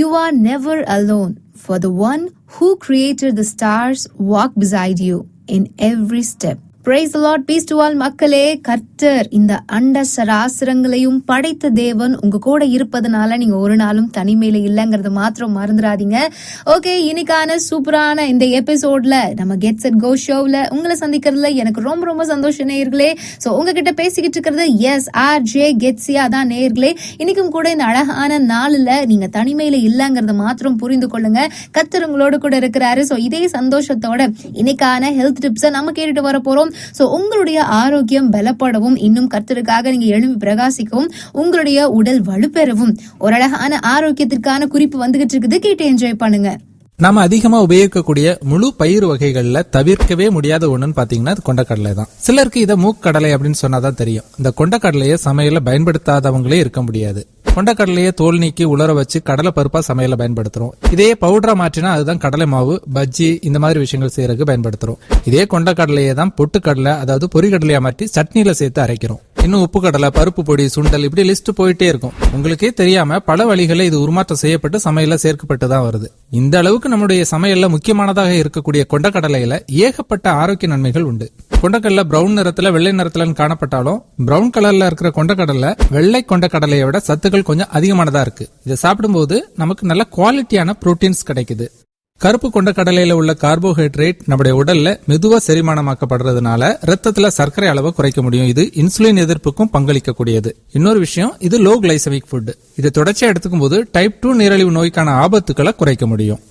You are never alone, for the one who created the stars walk beside you in every step. Praise the Lord, peace to all மக்களே. கர்த்தர் இந்த அண்ட சராசரங்களையும் படைத்த தேவன் உங்க கூட இருப்பதனால நீங்க ஒரு நாளும் தனிமையில இல்லங்கிறது மாத்திரம் மறந்துடாதீங்க. ஓகே, இன்னைக்கான சூப்பரான இந்த எபிசோட்ல நம்ம கெட் செட் கோ ஷோவ்ல உங்களை சந்திக்கிறதுல எனக்கு ரொம்ப ரொம்ப சந்தோஷம் நேயர்களே. சோ உங்ககிட்ட பேசிக்கிட்டு இருக்கிறது எஸ் RJ கெட்சியா தான் நேயர்களே. இன்னைக்கும் கூட இந்த அழகான நாளில் நீங்க தனிமையில இல்லங்கிறத மாத்திரம் புரிந்து கொள்ளுங்க. கர்த்தர் உங்களோட கூட இருக்கிறாரு. சோ இதே சந்தோஷத்தோட இன்னைக்கான ஹெல்த் டிப்ஸை நம்ம கேட்டுட்டு வர போறோம். சோ உங்களுடைய ஆரோக்கியம் பலப்படவும், இன்னும் கர்த்தருக்காக நீங்க எழும்பி பிரகாசிக்கவும், உங்களுடைய உடல் வலுப்பெறவும் ஒரு அழகான ஆரோக்கியத்திற்கான குறிப்பு வந்துகிட்டு இருக்குது. கேட்டு என்ஜாய் பண்ணுங்க. நாம அதிகமா உபயோகிக்கக்கூடிய முழு பயிர் வகைகள்ல தவிர்க்கவே முடியாத ஒண்ணுன்னு பாத்தீங்கன்னா அது கொண்டக்கடலை தான். சிலருக்கு இதை மூக்கடலை அப்படின்னு சொன்னாதான் தெரியும். இந்த கொண்டக்கடலையை சமையல பயன்படுத்தாதவங்களே இருக்க முடியாது. கொண்டக்கடலையை தோல் நீக்கி உலர வச்சு கடலை பருப்பா சமையல பயன்படுத்துறோம். இதே பவுடரா மாற்றினா அதுதான் கடலை மாவு, பஜ்ஜி இந்த மாதிரி விஷயங்கள் செய்யறதுக்கு பயன்படுத்துறோம். இதே கொண்டக்கடலையை தான் பொட்டுக்கடலை, அதாவது பொரிகடலையா மாற்றி சட்னியில சேர்த்து அரைக்கிறோம். இன்னும் உப்பு கடலை, பருப்பு பொடி, சுண்டல், இப்படி லிஸ்ட் போயிட்டே இருக்கும். உங்களுக்கே தெரியாம பல வழிகளில் இது உருமாற்றம் செய்யப்பட்டு சமையல்ல சேர்க்கப்பட்டு தான் வருது. இந்த அளவுக்கு நம்முடைய சமையல்ல முக்கியமானதாக இருக்கக்கூடிய கொண்டக்கடலையில ஏகப்பட்ட ஆரோக்கிய நன்மைகள் உண்டு. கொண்டக்கடலை பிரவுன் நிறத்துல வெள்ளை நிறத்துல காணப்பட்டாலும் பிரவுன் கலர்ல இருக்கிற கொண்டக்கடலை வெள்ளை கொண்டக்கடலையை விட சத்துக்கள் கொஞ்சம் அதிகமானதா இருக்கு. இதை சாப்பிடும்போது நமக்கு நல்ல குவாலிட்டியான புரோட்டீன்ஸ் கிடைக்குது. கருப்பு கொண்டக்கடலையில உள்ள கார்போஹைட்ரேட் நம்முடைய உடல்ல மெதுவா செரிமானமாக்கப்படுறதுனால ரத்தத்துல சர்க்கரை அளவை குறைக்க முடியும். இது இன்சுலின் எதிர்ப்புக்கும் பங்களிக்கக்கூடியது. இன்னொரு விஷயம், இது லோ கிளைசமிக் ஃபுட். இதை தொடர்ச்சியா எடுத்துக்கும் போது டைப் 2 நீரிழிவு நோய்க்கான ஆபத்துக்களை குறைக்க முடியும்.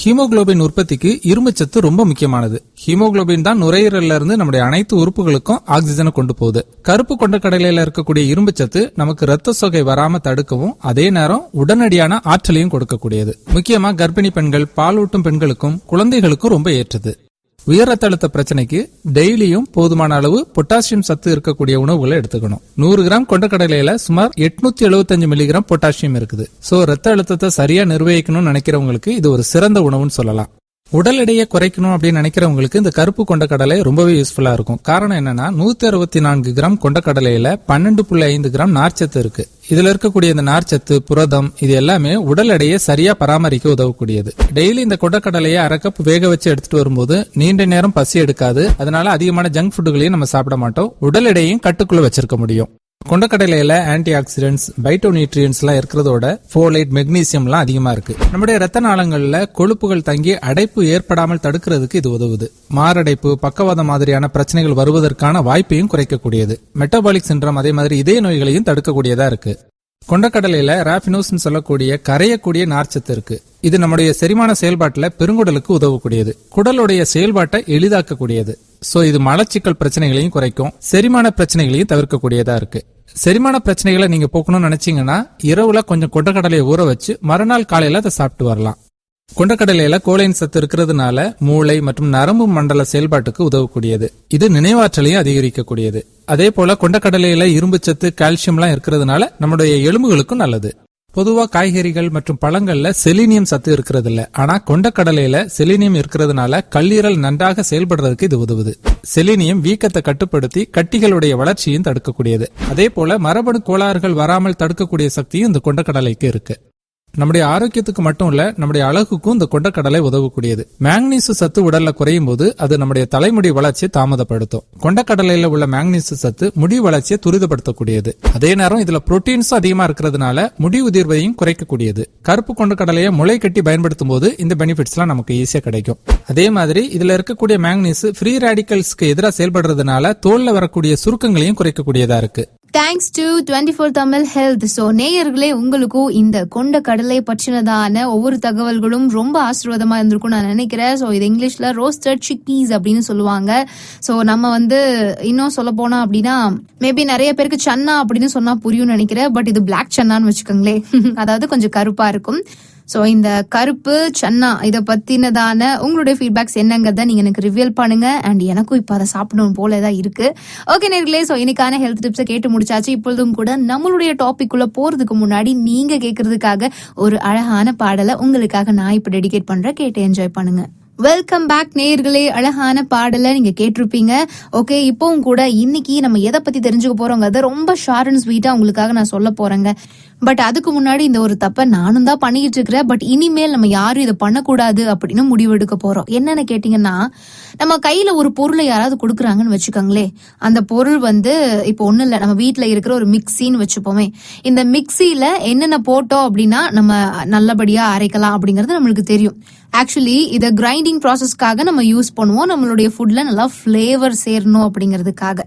ஹீமோகுளோபின் உற்பத்திக்கு இரும்புச்சத்து ரொம்ப முக்கியமானது. ஹீமோகுளோபின் தான் நுரையீரல்ல இருந்து நம்முடைய அனைத்து உறுப்புகளுக்கும் ஆக்சிஜனை கொண்டு போகுது. கருப்பு கொண்டக்கடலையில இருக்கக்கூடிய இரும்புச்சத்து நமக்கு ரத்த சோகை வராம தடுக்கவும், அதே நேரம் உடனடியான ஆற்றலையும் கொடுக்கக்கூடியது. முக்கியமா கர்ப்பிணி பெண்கள், பாலூட்டும் பெண்களுக்கும் குழந்தைகளுக்கும் ரொம்ப ஏற்றது. உயர் ரத்த அழுத்த பிரச்சனைக்கு டெய்லியும் போதுமான அளவு பொட்டாசியம் சத்து இருக்கக்கூடிய உணவுகளை எடுத்துக்கணும். 100 கிராம் கொண்டக்கடலையில சுமார் 875 மில்லிகிராம் பொட்டாசியம் இருக்குது. சோ ரத்த அழுத்தத்தை சரியா நிர்வகிக்கணும்னு நினைக்கிறவங்களுக்கு இது ஒரு சிறந்த உணவுன்னு சொல்லலாம். உடல் எடையை குறைக்கணும் அப்படின்னு நினைக்கிறவங்களுக்கு இந்த கருப்பு கொண்டக்கடலை ரொம்பவே யூஸ்ஃபுல்லா இருக்கும். காரணம் என்னன்னா 164 கிராம் கொண்டக்கடலையில 12.5 கிராம் நார்ச்சத்து இருக்கு. இதுல இருக்கக்கூடிய இந்த நார்ச்சத்து, புரதம், இது எல்லாமே உடல் எடையை சரியா பராமரிக்க உதவக்கூடியது. டெய்லி இந்த கொண்டக்கடலையை அரை கப் வேக வச்சு எடுத்துட்டு வரும்போது நீண்ட நேரம் பசி எடுக்காது. அதனால அதிகமான ஜங்க் ஃபுட்டுகளையும் நம்ம சாப்பிட மாட்டோம். உடல் எடையும் கட்டுக்குள்ள வச்சிருக்க முடியும். கொண்டக்கடலையில ஆன்டி ஆக்சிடென்ட்ஸ், பைட்டோநியூட்ரியன்ஸ் எல்லாம் இருக்கிறதோட ஃபோலேட், மெக்னீசியம் எல்லாம் அதிகமா இருக்கு. நம்முடைய ரத்த நாளங்கள்ல கொழுப்புகள் தங்கி அடைப்பு ஏற்படாமல் தடுக்கிறதுக்கு இது உதவுது. மாரடைப்பு, பக்கவாதம் மாதிரியான பிரச்சனைகள் வருவதற்கான வாய்ப்பையும் குறைக்கக்கூடியது. மெட்டபாலிக் சிண்ட்ரோம், அதே மாதிரி இதய நோய்களையும் தடுக்கக்கூடியதா இருக்கு. கொண்டக்கடலையில ராபினோஸ் சொல்லக்கூடிய கரையக்கூடிய நார்ச்சத்து இருக்கு. இது நம்முடைய செரிமான செயல்பாட்டுல பெருங்குடலுக்கு உதவக்கூடியது. குடலுடைய செயல்பாட்டை எளிதாக்கக்கூடியது. சோ இது மலச்சிக்கல் பிரச்சனைகளையும் குறைக்கும், செரிமான பிரச்சனைகளையும் தவிர்க்கக்கூடியதா இருக்கு. செரிமான பிரச்சனைகளை நீங்க போக்கணும்னு நினைச்சீங்கன்னா இரவுல கொஞ்சம் கொண்டக்கடலையை ஊற வச்சு மறுநாள் காலையில அதை சாப்பிட்டு வரலாம். கொண்டக்கடலையில கோலைன் சத்து இருக்கிறதுனால மூளை மற்றும் நரம்பு மண்டல செயல்பாட்டுக்கு உதவக்கூடியது. இது நினைவாற்றலையும் அதிகரிக்கக்கூடியது. அதே போல கொண்டக்கடலையில இரும்பு சத்து, கால்சியம் எல்லாம் இருக்கிறதுனால நம்முடைய எலும்புகளுக்கும் நல்லது. பொதுவா காய்கறிகள் மற்றும் பழங்கள்ல செலினியம் சத்து இருக்கிறது இல்ல, ஆனா கொண்டக்கடலையில செலினியம் இருக்கிறதுனால கல்லீரல் நன்றாக செயல்படுறதுக்கு இது உதவுது. செலினியம் வீக்கத்தை கட்டுப்படுத்தி கட்டிகளுடைய வளர்ச்சியும் தடுக்கக்கூடியது. அதே போல மரபணு கோளாறுகள் வராமல் தடுக்கக்கூடிய சக்தியும் இந்த கொண்டக்கடலைக்கு இருக்கு. நம்முடைய ஆரோக்கியத்துக்கு மட்டும் இல்ல, நம்முடைய அழகுக்கும் இந்த கொண்டக்கடலை உதவக்கூடியது. மேக்னீசு சத்து உடல்ல குறையும் போது அது நம்முடைய தலைமுடி வளர்ச்சியை தாமதப்படுத்தும். கொண்டக்கடலையில உள்ள மேக்னீசு சத்து முடி வளர்ச்சியை துரிதப்படுத்தக்கூடியது. அதே நேரம் இதுல புரோட்டீன்ஸும் அதிகமா இருக்கிறதுனால முடி உதிர்வையும் குறைக்கக்கூடியது. கருப்பு கொண்டக்கடலையை முளை கட்டி பயன்படுத்தும் போது இந்த பெனிஃபிட்ஸ் எல்லாம் நமக்கு ஈஸியா கிடைக்கும். அதே மாதிரி இதுல இருக்கக்கூடிய மேக்னீசு ஃப்ரீ ரேடிக்கல்ஸ்க்கு எதிராக செயல்படுறதுனால தோல்ல வரக்கூடிய சுருக்கங்களையும் குறைக்கக்கூடியதா இருக்கு. Thanks to 24 Tamil health. So நேயர்களே, உங்களுக்கும் இந்த கொண்டக்கடலை பற்றினதான ஒவ்வொரு தகவல்களும் ரொம்ப ஆசீர்வாதமா இருந்திருக்கும் நான் நினைக்கிறேன். சோ இது இங்கிலீஷ்ல ரோஸ்டட் சிக் பீஸ் அப்படின்னு சொல்லுவாங்க. சோ நம்ம இன்னும் சொல்ல போனா அப்படின்னா மேபி நிறைய பேருக்கு சன்னா அப்படின்னு சொன்னா புரியும் நினைக்கிறேன். பட் இது பிளாக் சன்னான்னு வச்சுக்கோங்களேன். அதாவது கொஞ்சம் கருப்பா இருக்கும். சோ இந்த கருப்பு சன்னா இத பத்தினதான உங்களுடைய ஃபீட்பேக்ஸ் என்னங்கறத நீங்க எனக்கு ரிவீல் பண்ணுங்க. அண்ட் எனக்கும் இப்ப அதை சாப்பிடணும் போலதான் இருக்கு. ஓகே நேர்களே, சோ இன்னைக்கான ஹெல்த் டிப்ஸை கேட்டு முடிச்சாச்சு. இப்பொழுதும் கூட நம்மளுடைய டாபிக் உள்ள போறதுக்கு முன்னாடி நீங்க கேட்கறதுக்காக ஒரு அழகான பாடலை உங்களுக்காக நான் இப்ப டெடிகேட் பண்றேன். கேட்டு என்ஜாய் பண்ணுங்க. வெல்கம் பேக் நேயர்களே. அழகான பாடலை நீங்க கேட்டிருப்பீங்க. ஓகே, இப்பவும் கூட இன்னைக்கு நம்ம எதை பத்தி தெரிஞ்சுக்க போறோங்கிறத ரொம்ப ஷார்ட் அண்ட் ஸ்வீட்டா உங்களுக்காக நான் சொல்ல போறேங்க. பட் அதுக்கு முன்னாடி இந்த ஒரு தப்ப நானும் தான் பண்ணிக்கிட்டு இருக்கிறேன். பட் இனிமேல் நம்ம யாரும் இதை பண்ணக்கூடாது அப்படின்னு முடிவெடுக்க போறோம். என்னன்னு கேட்டீங்கன்னா, நம்ம கையில ஒரு பொருளை யாராவது கொடுக்குறாங்கன்னு வச்சுக்கோங்களே, அந்த பொருள் இப்போ ஒண்ணும் இல்ல, நம்ம வீட்டுல இருக்கிற ஒரு மிக்சின்னு வச்சுப்போமே. இந்த மிக்சியில என்னென்ன போட்டோம் அப்படின்னா நம்ம நல்லபடியா அரைக்கலாம் அப்படிங்கறது நம்மளுக்கு தெரியும். ஆக்சுவலி இதை கிரைண்டிங் ப்ராசஸ்க்காக நம்ம யூஸ் பண்ணுவோம், நம்மளுடைய ஃபுட்ல நல்லா ஃபிளேவர் சேரணும் அப்படிங்கிறதுக்காக.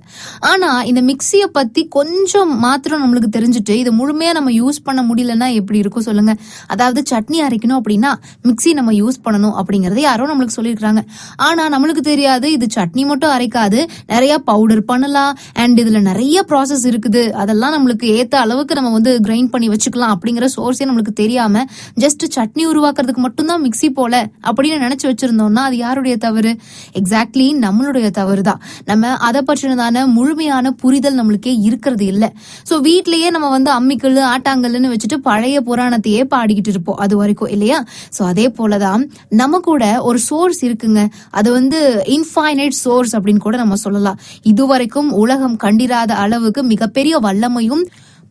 ஆனா இந்த மிக்சியை பத்தி கொஞ்சம் மாத்திரம் நம்மளுக்கு தெரிஞ்சுட்டு இதை முழுமையா நம்ம யூஸ் பண்ண முடியலன்னா எப்படி இருக்கும் சொல்லுங்க. அதாவது சட்னி அரைக்கணும் அப்படின்னா மிக்சி நம்ம யூஸ் பண்ணணும் அப்படிங்கறது யாரோ நம்மளுக்கு சொல்லியிருக்காங்க. ஆனா நம்மளுக்கு தெரியாது இது சட்னி மட்டும் அரைக்காது, நிறைய பவுடர் பண்ணலாம் அண்ட் இதுல நிறைய ப்ராசஸ் இருக்குது. அதெல்லாம் நம்மளுக்கு ஏத்த அளவுக்கு நம்ம கிரைண்ட் பண்ணி வச்சுக்கலாம் அப்படிங்கிற சோர்ஸே நம்மளுக்கு தெரியாம ஜஸ்ட் சட்னி உருவாக்குறதுக்கு மட்டும்தான் மிக்சி போல அப்படின்னு நினைச்சு வச்சிருந்தோம்னா அது யாருடைய தவறு? எக்ஸாக்ட்லி நம்மளுடைய தவறு தான். நம்ம அதை பற்றினதான முழுமையான புரிதல் நம்மளுக்கே இருக்கிறது இல்ல. சோ வீட்லயே நம்ம அம்மிக்கல் ஆட்டாங்கல்னு வச்சுட்டு பழைய புராணத்தையே பாடிக்கிட்டு இருப்போம் அது வரைக்கும், இல்லையா? சோ அதே போலதான் நம்ம கூட ஒரு சோர்ஸ் இருக்குங்க. அது இன்ஃபைனைட் சோர்ஸ் அப்படின்னு கூட நம்ம சொல்லலாம். இதுவரைக்கும் உலகம் கண்டிராத அளவுக்கு மிகப்பெரிய வல்லமையும்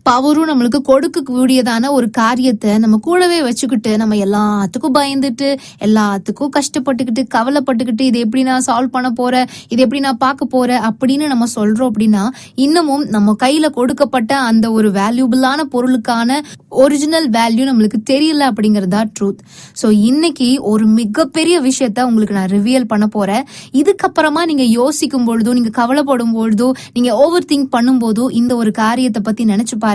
பவரும் நம்மளுக்கு கொடுக்கக்கூடியதான ஒரு காரியத்தை நம்ம கூடவே வச்சுக்கிட்டு நம்ம எல்லாத்துக்கும் பயந்துட்டு எல்லாத்துக்கும் கஷ்டப்பட்டுக்கிட்டு கவலைப்பட்டுக்கிட்டு இது எப்படி நான் சால்வ் பண்ண போறேன், இது எப்படி நான் பார்க்க போறேன் அப்படின்னு நம்ம சொல்றோம் அப்படின்னா இன்னமும் நம்ம கையில கொடுக்கப்பட்ட அந்த ஒரு வேல்யூபிளான பொருளுக்கான ஒரிஜினல் வேல்யூ நம்மளுக்கு தெரியல அப்படிங்கறதா ட்ரூத். சோ இன்னைக்கு ஒரு மிகப்பெரிய விஷயத்த உங்களுக்கு நான் ரிவியல் பண்ண போறேன். இதுக்கப்புறமா நீங்க யோசிக்கும் பொழுதோ, நீங்க கவலைப்படும் பொழுதோ, நீங்க ஓவர் திங்க் பண்ணும் போதோ இந்த ஒரு காரியத்தை பத்தி நினைச்சு பாருங்க.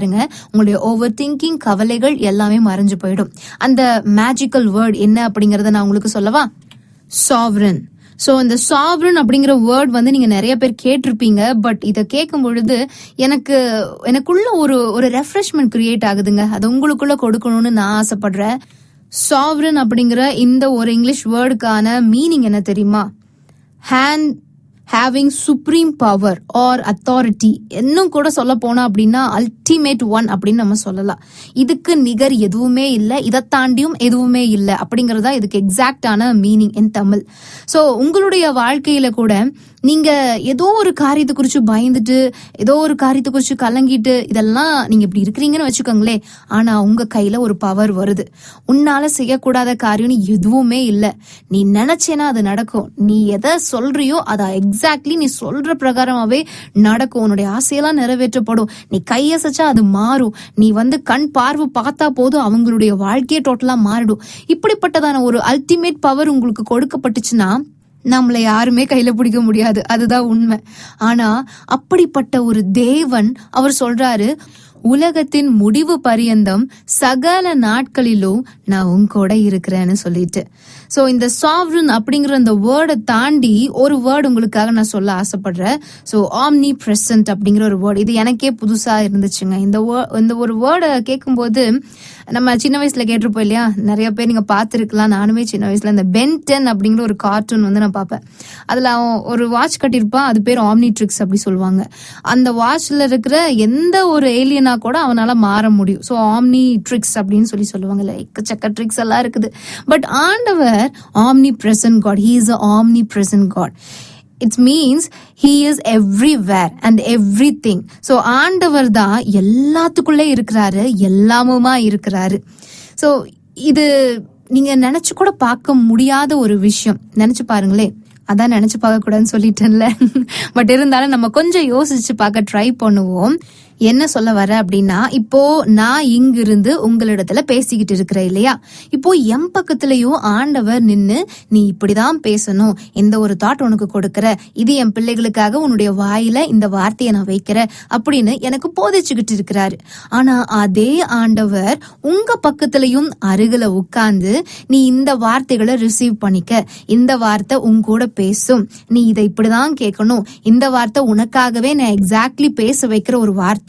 உங்களுடைய ஓவர் திங்கிங், கவலைகள் எல்லாமே மறைஞ்சு போயிடும். அந்த மேஜிக்கல் வேர்ட் என்ன அப்படிங்கறத நான் உங்களுக்கு சொல்லவா? சாவரன். சோ இந்த சாவரன் அப்படிங்கிற வேர்ட் நீங்க நிறைய பேர் கேட்டிருப்பீங்க. பட் இதை கேட்கும் பொழுது எனக்குள்ள ஒரு ரெஃப்ரெஷ்மெண்ட் கிரியேட் ஆகுதுங்க. அது உங்களுக்குள்ள கொடுக்கணும்னு நான் ஆசைப்படுறேன். சாவரன் அப்படிங்கிற இந்த ஒரு இங்கிலீஷ் வேர்டுக்கான மீனிங் என்ன தெரியுமா? having supreme power or authority. இன்னும் கூட சொல்ல போனா அப்படின்னா அல்டிமேட் ஒன் அப்படின்னு நம்ம சொல்லலாம். இதுக்கு நிகர் எதுவுமே இல்லை, இதை தாண்டியும் எதுவுமே இல்லை அப்படிங்கறதா இதுக்கு எக்ஸாக்டான மீனிங் இன் தமிழ். சோ உங்களுடைய வாழ்க்கையில கூட நீங்க ஏதோ ஒரு காரியத்தை குறிச்சு பயந்துட்டு, ஏதோ ஒரு காரியத்தை குறிச்சு கலங்கிட்டு இதெல்லாம் நீங்க இப்படி இருக்கிறீங்கன்னு வச்சுக்கோங்களே. ஆனா உங்க கையில ஒரு பவர் வருது. உன்னால செய்யக்கூடாத காரியம்னு எதுவுமே இல்லை. நீ நினைச்சேனா அது நடக்கும். நீ எதை சொல்றியோ அதை எக்ஸாக்ட்லி நீ சொல்ற பிரகாரமாவே நடக்கும். உன்னுடைய ஆசையெல்லாம் நிறைவேற்றப்படும். நீ கையசைச்சா அது மாறும். நீ கண் பார்வை பார்த்தா போதும் அவங்களுடைய வாழ்க்கையே டோட்டலா மாறிடும். இப்படிப்பட்டதான ஒரு அல்டிமேட் பவர் உங்களுக்கு கொடுக்கப்பட்டுச்சுன்னா நம்மளை யாருமே கையில பிடிக்க முடியாது. அதுதான் உண்மை. ஆனா அப்படிப்பட்ட ஒரு தேவன் அவர் சொல்றாரு, உலகத்தின் முடிவு பரியந்தம் சகல நாட்களிலும் நான் உங்க கூட இருக்கிறேன்னு சொல்லிட்டு. சோ இந்த சாவரன் அப்படிங்கிற அந்த வேர்டை தாண்டி ஒரு வேர்டு உங்களுக்காக நான் சொல்ல ஆசைப்படுறேன். சோ ஆம்னி பிரசன்ட் அப்படிங்கிற ஒரு வேர்டு. இது எனக்கே புதுசா இருந்துச்சுங்க. இந்த ஒரு வேர்டை கேட்கும் போது நம்ம சின்ன வயசுல கேட்டிருப்போம் இல்லையா? நிறைய பேர் நீங்க பாத்துருக்கலாம். நானுமே சின்ன வயசுல இந்த பென் 10 அப்படிங்கிற ஒரு கார்ட்டூன் நான் பார்ப்பேன். அதுல அவன் ஒரு வாட்ச் கட்டியிருப்பான். அது பேர் ஆம்னி ட்ரிக்ஸ் அப்படி சொல்லுவாங்க. அந்த வாட்ச்ல இருக்கிற எந்த ஒரு ஏலியனா கூட அவனால மாற முடியும். சோ ஆம்னி ட்ரிக்ஸ் அப்படின்னு சொல்லுவாங்கல்ல. எக்கச்சக்க ட்ரிக்ஸ் எல்லாம் இருக்குது. பட் ஆண்டவர் omnipresent god. He is a omnipresent god. It means he is everywhere and everything. So ஆண்டவர் தான் எல்லாத்துக்குள்ளே இருக்கிறாரு, எல்லாமுமா இருக்கிறாரு. So இது நீங்க நினைச்சு கூட பார்க்க முடியாத ஒரு விஷயம். நினைச்சு பாருங்களே. அதான் நினைச்சு பார்க்க கூடாதுன்னு சொல்லிட்டேன்ல. பட் இருந்தாலும் நம்ம கொஞ்சம் யோசிச்சு பார்க்க ட்ரை பண்ணுவோம். என்ன சொல்ல வர அப்படின்னா, இப்போ நான் இங்கிருந்து உங்களிடத்துல பேசிக்கிட்டு இருக்கிறேன் இல்லையா? இப்போ என் பக்கத்துலயும் ஆண்டவர் நின்னு நீ இப்படிதான் பேசணும், இந்த ஒரு தாட் உனக்கு கொடுக்கற, இது என் பிள்ளைகளுக்காக உன்னுடைய வாயில இந்த வார்த்தையை நான் வைக்கிறேன் அப்படின்னு எனக்கு போதிச்சுக்கிட்டு இருக்கிறாரு. ஆனா அதே ஆண்டவர் உங்க பக்கத்துலயும் அருகில உட்கார்ந்து நீ இந்த வார்த்தைகளை ரிசீவ் பண்ணிக்க, இந்த வார்த்தை உன் கூட பேசும், நீ இதை இப்படிதான் கேட்கணும், இந்த வார்த்தை உனக்காகவே நான் எக்ஸாக்ட்லி பேச வைக்கிற ஒரு வார்த்தை,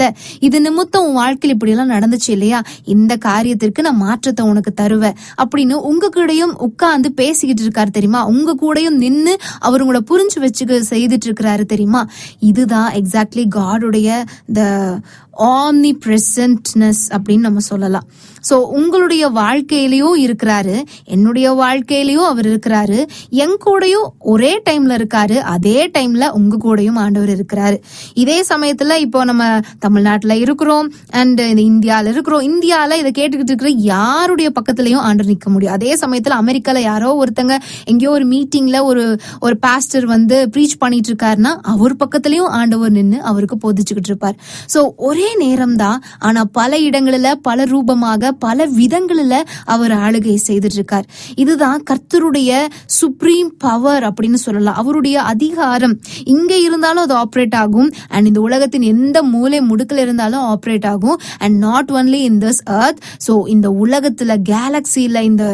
இது நிமித்தம் உன் வாழ்க்கையில் இப்படி எல்லாம் நடந்துச்சு இல்லையா, இந்த காரியத்திற்கு நான் மாற்றத்தை உனக்கு தருவேன் அப்படின்னு உங்க கூடயும் உட்கார்ந்து பேசிக்கிட்டு இருக்காரு தெரியுமா? உங்க கூடயும் நின்னு அவர் உங்களை புரிஞ்சு வச்சு செய்துட்டு இருக்கிறாரு தெரியுமா? இதுதான் எக்ஸாக்ட்லி காடுடைய த ஆம்னி பிரசன்ட்னஸ் அப்படின்னு நம்ம சொல்லலாம். சோ உங்களுடைய வாழ்க்கையிலயும் இருக்கிறாரு, என்னுடைய வாழ்க்கையிலயும் அவர் இருக்கிறாரு, என் கூடயும் ஒரே டைம்ல இருக்காரு, அதே டைம்ல உங்க கூடயும் ஆண்டவர் இருக்கிறாரு. இதே சமயத்துல இப்போ நம்ம தமிழ்நாட்டுல இருக்கிறோம் அண்ட் இந்தியால இருக்கிறோம். இந்தியால இதை கேட்டுக்கிட்டு இருக்கிற யாருடைய பக்கத்துலயும் ஆண்டவர் நிக்க முடியும். அதே சமயத்துல அமெரிக்கால யாரோ ஒருத்தங்க எங்கேயோ ஒரு மீட்டிங்ல ஒரு பாஸ்டர் வந்து ப்ரீச் பண்ணிட்டு இருக்காருன்னா அவர் பக்கத்துலயும் ஆண்டவர் நின்னு அவருக்கு போதிச்சுக்கிட்டு இருப்பார். சோ ஒரே நேரம் தான், ஆனா பல இடங்களில பல ரூபமாக பல விதங்களில அவர் ஆளுகை செய்துட்டு இருக்கார். இதுதான் கர்த்தருடைய சுப்ரீம் பவர் அப்படின்னு சொல்லலாம். அவருடைய அதிகாரம் இங்க இருந்தாலும் அது ஆப்ரேட் ஆகும் அண்ட் இந்த உலகத்தின் எந்த மூலை முடுக்கல இருந்தாலும் ஆப்ரேட் ஆகும். And not only in this earth, so இந்த உலகத்துல கேலக்சில இந்த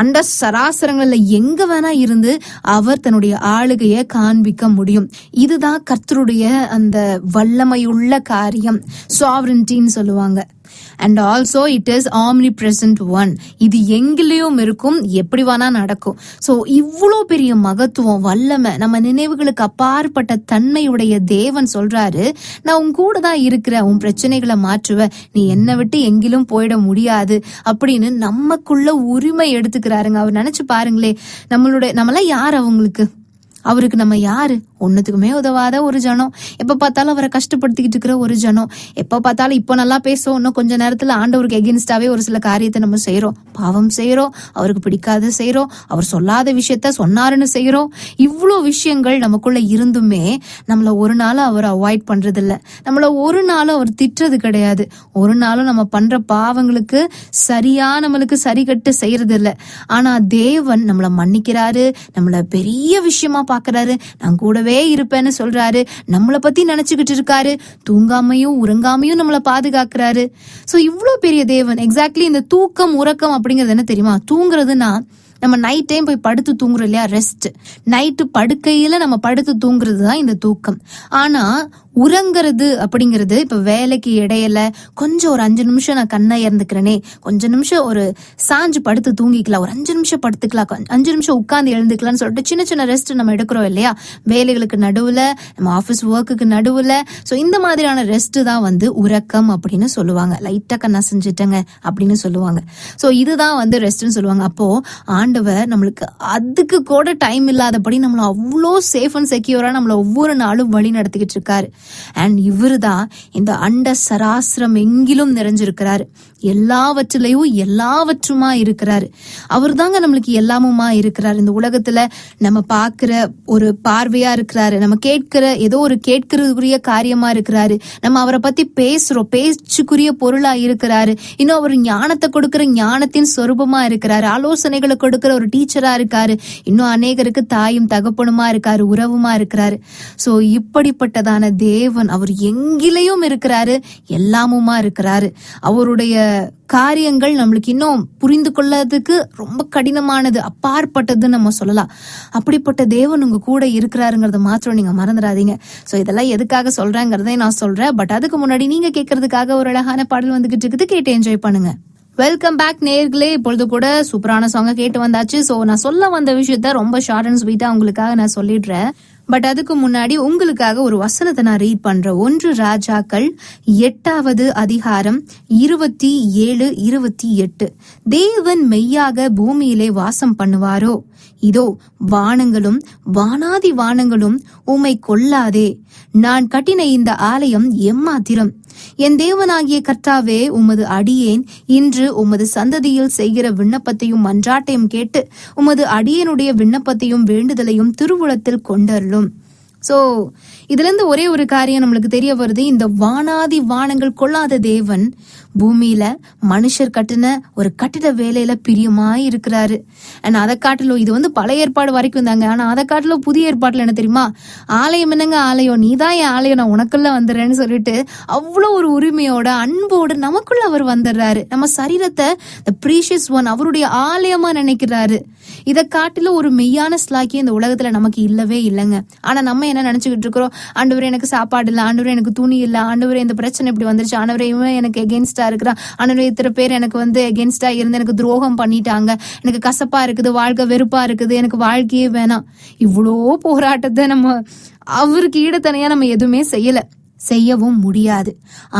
அண்ட சராசரங்கள்ல எங்க வேணா இருந்து அவர் தன்னுடைய ஆளுகையை காண்பிக்க முடியும். இதுதான் கர்த்தருடைய அந்த வல்லமையுள்ள காரியம், சாவரன்டின்னு சொல்லுவாங்க. And also it is omnipresent one. இது எங்கிலையும் இருக்கும், எப்படி வேணா நடக்கும். சோ இவ்வளோ பெரிய மகத்துவம், வல்லமை, நம்ம நினைவுகளுக்கு அப்பாற்பட்ட தன்மையுடைய தேவன் சொல்றாரு, நான் உன் கூட தான் இருக்கிறேன், உன் பிரச்சனைகளை மாற்றுவ, நீ என்னை விட்டு எங்கிலும் போயிட முடியாது அப்படின்னு நமக்குள்ள உரிமை எடுத்துக்கிறாருங்க. அவர் நினைச்சு பாருங்களே, நம்மளாம் யார் அவருக்கு நம்ம யாரு? ஒன்னுத்துக்குமே உதவாத ஒரு ஜனம், எப்ப பார்த்தாலும் அவரை கஷ்டப்படுத்திக்கிட்டு இருக்கிற ஒரு ஜனம், எப்ப பார்த்தாலும் இப்ப நல்லா பேசுவோம், இன்னும் கொஞ்ச நேரத்துல ஆண்டவருக்கு எகென்ஸ்டாவே ஒரு சில காரியத்தை நம்ம செய்யறோம், பாவம் செய்யறோம், அவருக்கு பிடிக்காத செய்யறோம், அவர் சொல்லாத விஷயத்த சொன்னாருன்னு செய்யறோம். இவ்வளவு விஷயங்கள் நமக்குள்ள இருந்துமே நம்மள ஒரு நாளும் அவர் அவாய்ட் பண்றது இல்ல, நம்மள ஒரு நாளும் அவர் திட்டுறது கிடையாது, ஒரு நாளும் நம்ம பண்ற பாவங்களுக்கு நம்மளுக்கு சரி கட்டு செய்யறது இல்ல. ஆனா தேவன் நம்மள மன்னிக்கிறாரு, நம்மள பெரிய விஷயமா பாக்குறாரு, நான் கூடவே இருப்பேன்னு சொல்றாரு, நம்மளை பத்தி நினைச்சுக்கிட்டு இருக்காரு, தூங்காமையும் உறங்காமையும் நம்மளை பாதுகாக்கிறாரு. சோ இவ்வளவு பெரிய தேவன். எக்ஸாக்ட்லி இந்த தூக்கம் உறக்கம் அப்படிங்கிறது என்ன தெரியுமா? தூங்குறதுன்னா நம்ம நைட் டைம் போய் படுத்து தூங்குறோம் இல்லையா, ரெஸ்ட். நைட்டு படுக்கையில நம்ம படுத்து தூங்குறது தான் இந்த தூக்கம். ஆனா உறங்குறது அப்படிங்கிறது இப்ப வேலைக்கு இடையில கொஞ்சம் ஒரு 5 நிமிஷம் நான் கண்ணை இறந்துக்கிறேனே, கொஞ்ச நிமிஷம் ஒரு சாஞ்சு படுத்து தூங்கிக்கலாம், ஒரு 5 நிமிஷம் படுத்துக்கலாம், 5 நிமிஷம் உட்கார்ந்து எழுந்துக்கலாம்னு சொல்லிட்டு சின்ன சின்ன ரெஸ்ட் நம்ம எடுக்கிறோம் இல்லையா, வேலைகளுக்கு நடுவுல, நம்ம ஆபீஸ் ஒர்க்குக்கு நடுவுல. சோ இந்த மாதிரியான ரெஸ்ட் தான் வந்து உறக்கம் அப்படின்னு சொல்லுவாங்க. லைட்டா கண்ணா செஞ்சுட்டங்க அப்படின்னு சொல்லுவாங்க. சோ இதுதான் வந்து ரெஸ்ட்னு சொல்லுவாங்க. அப்போ ஆண்டவர் நம்மளுக்கு அதுக்கு கூட டைம் இல்லாதபடி நம்மள அவ்வளோ சேஃப் அண்ட் செக்யூரா நம்மள ஒவ்வொரு நாளும் வழி நடத்திக்கிட்டு இருக்காரு. அண்ட் இவருதான் இந்த அண்ட சராசரம் எங்கிலும் நிறைஞ்சிருக்கிறாரு, எல்லாவற்றிலையும் எல்லாவற்றுமா இருக்கிறாரு. அவர் தாங்க நம்மளுக்கு எல்லாமுமா இருக்கிறாரு. இந்த உலகத்துல நம்ம பாக்குற ஒரு பார்வையா இருக்கிறாரு, நம்ம கேட்கிற ஏதோ ஒரு கேட்கறதுக்குரிய காரியமா இருக்கிறாரு, நம்ம அவரை பத்தி பேசுறோம், பேச்சுக்குரிய பொருளா இருக்கிறாரு, இன்னும் அவர் ஞானத்தை கொடுக்கிற ஞானத்தின் சொரூபமா இருக்கிறாரு, ஆலோசனைகளை கொடுக்கிற ஒரு டீச்சரா இருக்காரு, இன்னும் அநேகருக்கு தாயும் தகப்பனுமா இருக்காரு, உறவுமா இருக்கிறாரு. சோ இப்படிப்பட்டதான தேவன் அவர் எங்கிலையும் இருக்கிறாரு, எல்லாமுமா இருக்கிறாரு. அவருடைய காரியங்கள் நம்மளுக்கு இன்னும் புரிந்து கொள்ளறதுக்கு ரொம்ப கடினமானது, அப்பாற்பட்டதுன்னு நம்ம சொல்லலாம். அப்படிப்பட்ட தேவன் உங்க கூட இருக்கிறாருங்கிறத மாத்திரம் நீங்க மறந்துடாதீங்க. சோ இதெல்லாம் எதுக்காக சொல்றேங்கிறதை நான் சொல்றேன். பட் அதுக்கு முன்னாடி நீங்க கேட்கறதுக்காக ஒரு அழகான பாடல் வந்துகிட்டு இருக்குது, கேட்டு என்ஜாய் பண்ணுங்க. வெல்கம் பேக் நேர்களே. இப்பொழுது கூட சூப்பரான சாங்க கேட்டு வந்தாச்சு. சோ நான் சொல்ல வந்த விஷயத்த ரொம்ப ஷார்ட் அண்ட் ஸ்வீட்டா உங்களுக்காக நான் சொல்லிடுறேன். பட் அதுக்கு முன்னாடி உங்களுக்காக ஒரு வசனத்தை நான் ரீட் பண்றேன். 1 ராஜாக்கள் 8வது அதிகாரம் 27, 28. தேவன் மெய்யாக பூமியிலே வாசம் பண்ணுவாரோ? இதோ வானங்களும் வானாதி வானங்களும் உம்மை கொள்ளாதே. நான் கட்டின இந்த ஆலயம் எம்மாத்திரம்? என் தேவனாகிய கர்த்தாவே, உமது அடியேன் இன்று உமது சந்ததியில் செய்கிற விண்ணப்பத்தையும் மன்றாட்டையும் கேட்டு உமது அடியேனுடைய விண்ணப்பத்தையும் வேண்டுதலையும் திருவுளத்தில் கொண்டருளும். சோ இதுல இருந்து ஒரே ஒரு காரியம் நம்மளுக்கு தெரிய வருது. இந்த வானாதி வானங்கள் கொள்ளாத தேவன் பூமியில மனுஷர் கட்டின ஒரு கட்டிட வேலையில பிரியமாய் இருக்கிறாரு. அண்ட் அதை காட்டிலும் இது வந்து பழைய ஏற்பாடு வரைக்கும் தாங்க. ஆனா அதை காட்டிலும் புதிய ஏற்பாட்டுல என்ன தெரியுமா? ஆலயம் என்னங்க ஆலயம், நீதான் என் ஆலயம், நான் உனக்குள்ள வந்துடுறேன்னு சொல்லிட்டு அவ்வளோ ஒரு உரிமையோட அன்போடு நமக்குள்ள அவர் வந்துடுறாரு. நம்ம சரீரத்தை ப்ரீஷியஸ் ஒன், அவருடைய ஆலயமா நினைக்கிறாரு. இதை காட்டிலும் ஒரு மெய்யான ஸ்லாக்கியம் இந்த உலகத்துல நமக்கு இல்லவே இல்லைங்க. ஆனா நம்ம என்ன நினைச்சுக்கிட்டு இருக்கிறோம்? ஆண்டவரே எனக்கு சாப்பாடு இல்லை, ஆண்டவரே எனக்கு துணி இல்லை, ஆண்டவரே இந்த பிரச்சனை இப்படி வந்துருச்சு, ஆண்டவரே இவன் எனக்கு எகென்ஸ்டா இருக்கிறான், ஆண்டவரே இத்தனை பேர் எனக்கு வந்து எகென்ஸ்டா இருந்து எனக்கு துரோகம் பண்ணிட்டாங்க, எனக்கு கசப்பா இருக்குது, வாழ்க்கை வெறுப்பா இருக்குது, எனக்கு வாழ்க்கையே வேணாம். இவ்வளோ போராட்டத்தை நம்ம அவருக்கு ஈடத்தனையா நம்ம எதுவுமே செய்யல. செய்யவும் முடியாது.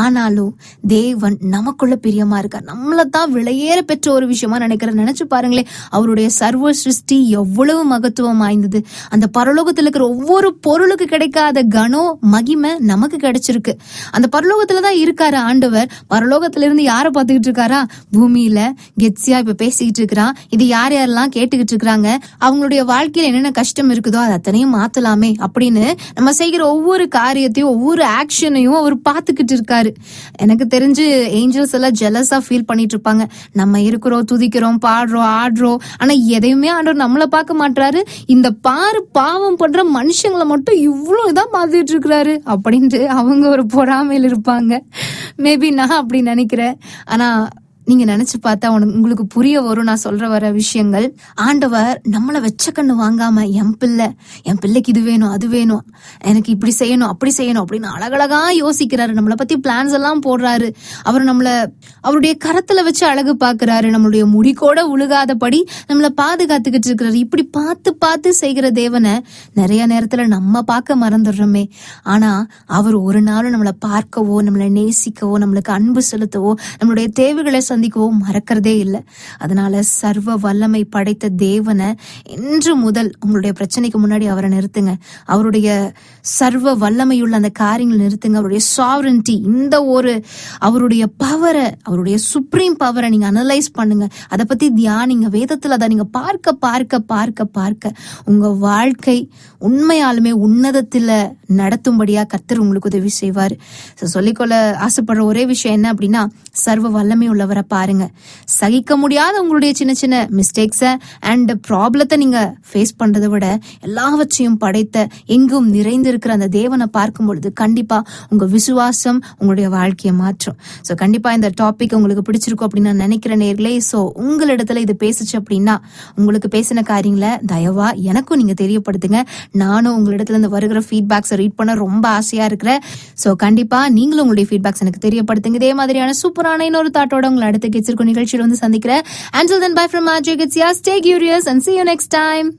ஆனாலும் தேவன் நமக்குள்ள பிரியமா இருக்கார். நம்மளதான் விலையேற பெற்ற ஒரு விஷயமா நினைச்சு பாருங்களேன், அவருடைய சர்வ சிருஷ்டி எவ்வளவு மகத்துவம் வாய்ந்தது. அந்த பரலோகத்துல இருக்கிற ஒவ்வொரு பொருளுக்கு கிடைக்காத கனம் மகிமை நமக்கு கிடைச்சிருக்கு. அந்த பரலோகத்துலதான் இருக்காரு ஆண்டவர். பரலோகத்துல இருந்து யார பாத்துக்கிட்டு இருக்காரா? பூமியில கெட்சியா இப்ப பேசிக்கிட்டு இருக்கிறான். இது யாரெல்லாம் கேட்டுக்கிட்டு இருக்கிறாங்க, அவங்களுடைய வாழ்க்கையில என்னென்ன கஷ்டம் இருக்குதோ அது அத்தனையும் மாத்தலாமே அப்படின்னு நம்ம செய்கிற ஒவ்வொரு காரியத்தையும் ஒவ்வொரு ஆக்ஷனையும் அவர் பாத்துக்கிட்டு இருக்காரு. எனக்கு தெரிஞ்சு ஏஞ்சல்ஸ் எல்லாம் ஜெலஸா ஃபீல் பண்ணிட்டு இருப்பாங்க. நம்ம இருக்கிறோம், துதிக்கிறோம், பாடுறோம், ஆடுறோம், ஆனா எதையுமே ஆண்டவர் நம்மளை பார்க்க மாட்டாரு. இந்த பாவம் பண்ற மனுஷங்களை மட்டும் இவ்வளவு இதான் பார்த்துட்டு இருக்கிறாரு அப்படின்ட்டு அவங்க ஒரு பொறாமையில் இருப்பாங்க. மேபி நான் அப்படி நினைக்கிறேன். ஆனா நீங்க நினைச்சு பார்த்தா உங்களுக்கு புரிய வரும் நான் சொல்ற வர விஷயங்கள். ஆண்டவர் நம்மள வெச்ச கண்ணு வாங்காம என் பிள்ளைக்கு இது வேணும், அது வேணும், எனக்கு இப்படி செய்யணும், அப்படி செய்யணும் அப்படின்னு அழகழகா யோசிக்கிறாரு. நம்மளை பத்தி பிளான்ஸ் எல்லாம் போடுறாரு. அவர் நம்மள அவருடைய கரத்துல வச்சு அழகு பாக்குறாரு. நம்மளுடைய முடிக்கோட உழுகாதபடி நம்மள பாதுகாத்துக்கிட்டு இருக்கிறாரு. இப்படி பார்த்து செய்கிற தேவனை நிறைய நேரத்துல நம்ம பார்க்க மறந்துடுறோமே. ஆனா அவர் ஒரு நாளும் நம்மளை பார்க்கவோ, நம்மளை நேசிக்கவோ, நம்மளுக்கு அன்பு செலுத்தவோ, நம்மளுடைய தேவைகளை சந்திக்கவோ மறக்கிறதே இல்லை. அதனால சர்வ வல்லமை படைத்த தேவனை இன்று முதல் உங்களுடைய பிரச்சனைக்கு முன்னாடி அவரை நிறுத்துங்க. அவருடைய சர்வ வல்லமையுள்ள அந்த காரியங்கள் நிறுத்துங்க. அவருடைய சாவரன்டி, இந்த ஒரு அவருடைய பவரை, அவருடைய சுப்ரீம் பவரை நீங்க அனலைஸ் பண்ணுங்க. அதை பத்தி தியானிங்க. வேதத்துல அதை நீங்க பார்க்க பார்க்க பார்க்க பார்க்க உங்க வாழ்க்கை உண்மையாலுமே உன்னதத்துல நடத்தும்படியா கர்த்தர் உங்களுக்கு உதவி செய்வார். சொல்லிக்கொள்ள ஆசைப்படுற ஒரே விஷயம் என்ன அப்படின்னா, சர்வ வல்லமை உள்ளவரை பாருங்க. சகிக்க முடியாத உங்களுடைய சின்ன சின்ன மிஸ்டேக்ஸ அண்ட் ப்ராப்ளத்தை நீங்க ஃபேஸ் பண்றதை விட எல்லாவற்றையும் படைத்த எங்கும் நிறைந்திருக்கிற அந்த தேவனை பார்க்கும் பொழுது கண்டிப்பா உங்க விசுவாசம் உங்களுடைய வாழ்க்கையை மாற்றும். ஸோ கண்டிப்பா இந்த டாபிக் உங்களுக்கு பிடிச்சிருக்கும் அப்படின்னு நான் நினைக்கிறேன் நேர்களே. ஸோ உங்களிடத்துல இது பேசுச்சு அப்படின்னா உங்களுக்கு பேசின காரியங்களை தயவா எனக்கும் நீங்க தெரியப்படுத்துங்க. நானும் உங்களிடத்துல இருந்து வருகிற ஃபீட்பேக்ஸை ரீட் பண்ண ரொம்ப ஆசையா இருக்கிறேன். ஸோ கண்டிப்பா நீங்களும் உங்களுடைய ஃபீட்பேக்ஸ் எனக்கு தெரியப்படுத்துங்க. இதே மாதிரியான சூப்பரான இன்னொரு தாட்டோட உங்களை அடுத்த கெட்ஸ் இருக்கும் நிகழ்ச்சியில் வந்து சந்திக்கிறேன். Until then, bye from RJ Gets. Stay curious and see you next time.